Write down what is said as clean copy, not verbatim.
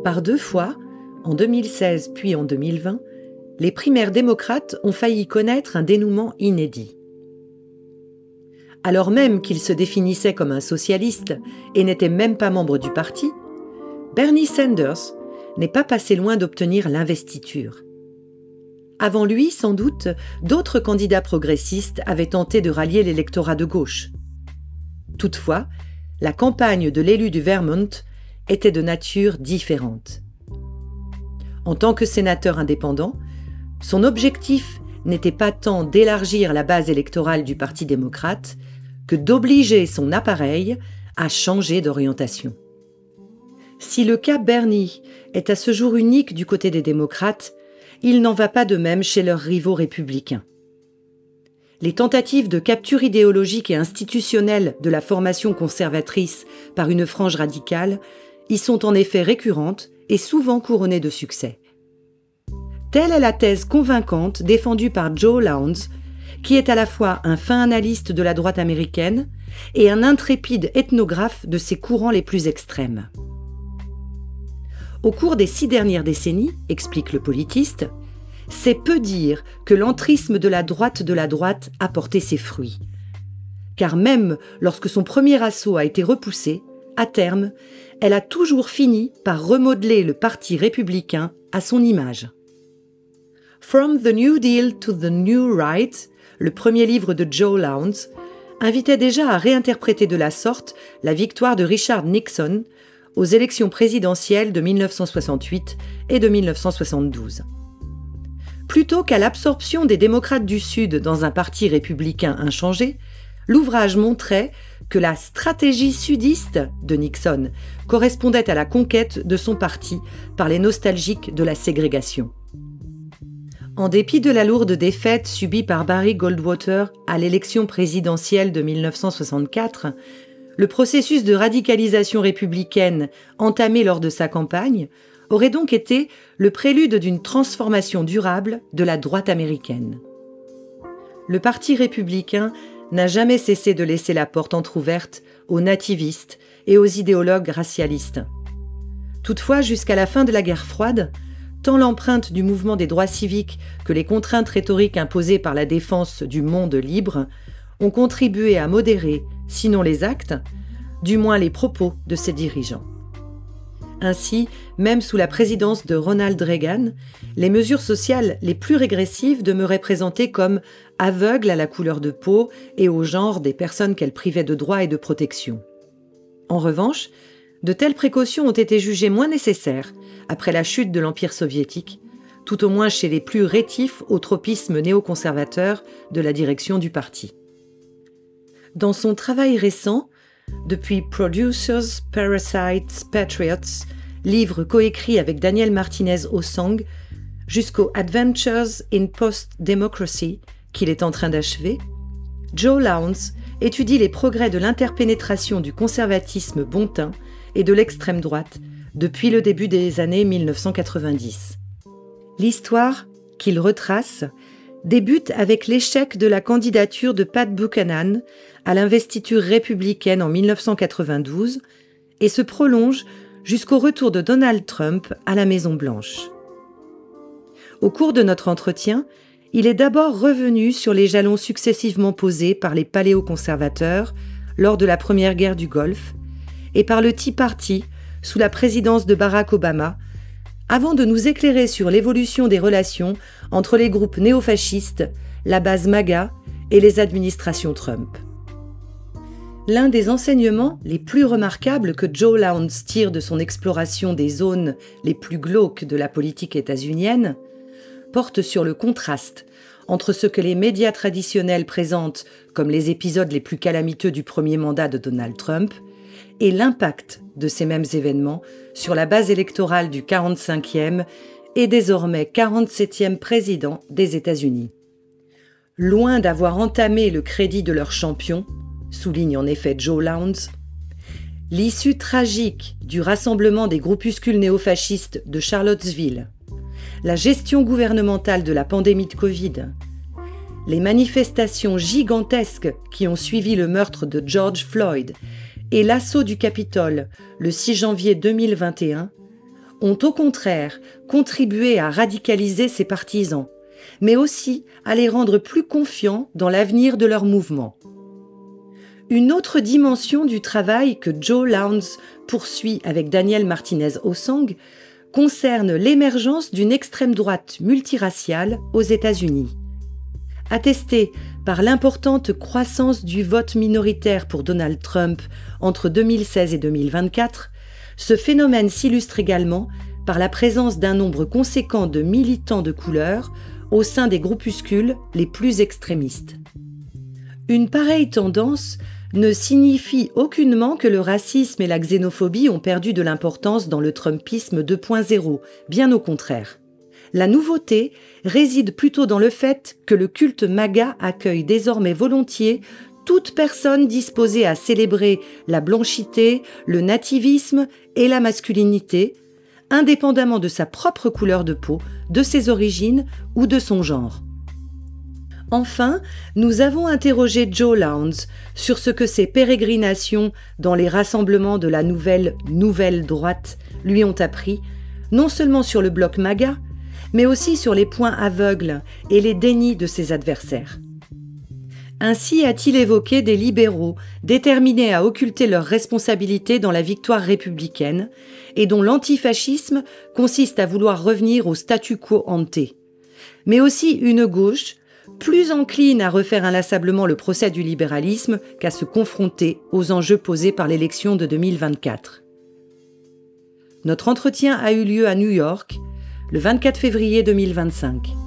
Par 2 fois, en 2016 puis en 2020, les primaires démocrates ont failli connaître un dénouement inédit. Alors même qu'il se définissait comme un socialiste et n'était même pas membre du parti, Bernie Sanders n'est pas passé loin d'obtenir l'investiture. Avant lui, sans doute, d'autres candidats progressistes avaient tenté de rallier l'électorat de gauche. Toutefois, la campagne de l'élu du Vermont était de nature différente. En tant que sénateur indépendant, son objectif n'était pas tant d'élargir la base électorale du Parti démocrate que d'obliger son appareil à changer d'orientation. Si le cas Bernie est à ce jour unique du côté des démocrates, il n'en va pas de même chez leurs rivaux républicains. Les tentatives de capture idéologique et institutionnelle de la formation conservatrice par une frange radicale y sont en effet récurrentes et souvent couronnées de succès. Telle est la thèse convaincante défendue par Joe Lowndes, qui est à la fois un fin analyste de la droite américaine et un intrépide ethnographe de ses courants les plus extrêmes. Au cours des 6 dernières décennies, explique le politiste, c'est peu dire que l'entrisme de la droite a porté ses fruits. Car même lorsque son premier assaut a été repoussé, à terme, elle a toujours fini par remodeler le parti républicain à son image. From the New Deal to the New Right, le premier livre de Joe Lowndes, invitait déjà à réinterpréter de la sorte la victoire de Richard Nixon aux élections présidentielles de 1968 et de 1972. Plutôt qu'à l'absorption des démocrates du Sud dans un parti républicain inchangé, l'ouvrage montrait que la stratégie sudiste de Nixon correspondait à la conquête de son parti par les nostalgiques de la ségrégation. En dépit de la lourde défaite subie par Barry Goldwater à l'élection présidentielle de 1964, le processus de radicalisation républicaine entamé lors de sa campagne aurait donc été le prélude d'une transformation durable de la droite américaine. Le Parti républicain n'a jamais cessé de laisser la porte entrouverte aux nativistes et aux idéologues racialistes. Toutefois, jusqu'à la fin de la guerre froide, tant l'empreinte du mouvement des droits civiques que les contraintes rhétoriques imposées par la défense du monde libre ont contribué à modérer, sinon les actes, du moins les propos de ses dirigeants. Ainsi, même sous la présidence de Ronald Reagan, les mesures sociales les plus régressives demeuraient présentées comme aveugles à la couleur de peau et au genre des personnes qu'elles privaient de droits et de protection. En revanche, de telles précautions ont été jugées moins nécessaires après la chute de l'Empire soviétique, tout au moins chez les plus rétifs au tropisme néoconservateur de la direction du parti. Dans son travail récent, depuis Producers, Parasites, Patriots, livre coécrit avec Daniel Martinez-Osang, jusqu'au Adventures in Post-Democracy, qu'il est en train d'achever, Joe Lowndes étudie les progrès de l'interpénétration du conservatisme bontain et de l'extrême droite depuis le début des années 1990. L'histoire qu'il retrace débute avec l'échec de la candidature de Pat Buchanan à l'investiture républicaine en 1992 et se prolonge jusqu'au retour de Donald Trump à la Maison-Blanche. Au cours de notre entretien, il est d'abord revenu sur les jalons successivement posés par les paléoconservateurs lors de la première guerre du Golfe et par le Tea Party sous la présidence de Barack Obama, avant de nous éclairer sur l'évolution des relations entre les groupes néofascistes, la base MAGA et les administrations Trump. L'un des enseignements les plus remarquables que Joe Lowndes tire de son exploration des zones les plus glauques de la politique états-unienne porte sur le contraste entre ce que les médias traditionnels présentent comme les épisodes les plus calamiteux du premier mandat de Donald Trump et l'impact de ces mêmes événements sur la base électorale du 45e et désormais 47e président des États-Unis. Loin d'avoir entamé le crédit de leur champion, souligne en effet Joe Lowndes, l'issue tragique du rassemblement des groupuscules néofascistes de Charlottesville, la gestion gouvernementale de la pandémie de Covid, les manifestations gigantesques qui ont suivi le meurtre de George Floyd et l'assaut du Capitole le 6 janvier 2021 ont au contraire contribué à radicaliser ses partisans, mais aussi à les rendre plus confiants dans l'avenir de leur mouvement. Une autre dimension du travail que Joe Lowndes poursuit avec Daniel Martinez-Osang concerne l'émergence d'une extrême droite multiraciale aux États-Unis. Attestée par l'importante croissance du vote minoritaire pour Donald Trump entre 2016 et 2024, ce phénomène s'illustre également par la présence d'un nombre conséquent de militants de couleur au sein des groupuscules les plus extrémistes. Une pareille tendance ne signifie aucunement que le racisme et la xénophobie ont perdu de l'importance dans le Trumpisme 2.0, bien au contraire. La nouveauté réside plutôt dans le fait que le culte MAGA accueille désormais volontiers toute personne disposée à célébrer la blanchité, le nativisme et la masculinité, indépendamment de sa propre couleur de peau, de ses origines ou de son genre. Enfin, nous avons interrogé Joe Lowndes sur ce que ses pérégrinations dans les rassemblements de la nouvelle droite lui ont appris, non seulement sur le bloc MAGA, mais aussi sur les points aveugles et les dénis de ses adversaires. Ainsi a-t-il évoqué des libéraux déterminés à occulter leurs responsabilités dans la victoire républicaine et dont l'antifascisme consiste à vouloir revenir au statu quo ante, mais aussi une gauche plus encline à refaire inlassablement le procès du libéralisme qu'à se confronter aux enjeux posés par l'élection de 2024. Notre entretien a eu lieu à New York, le 24 février 2025.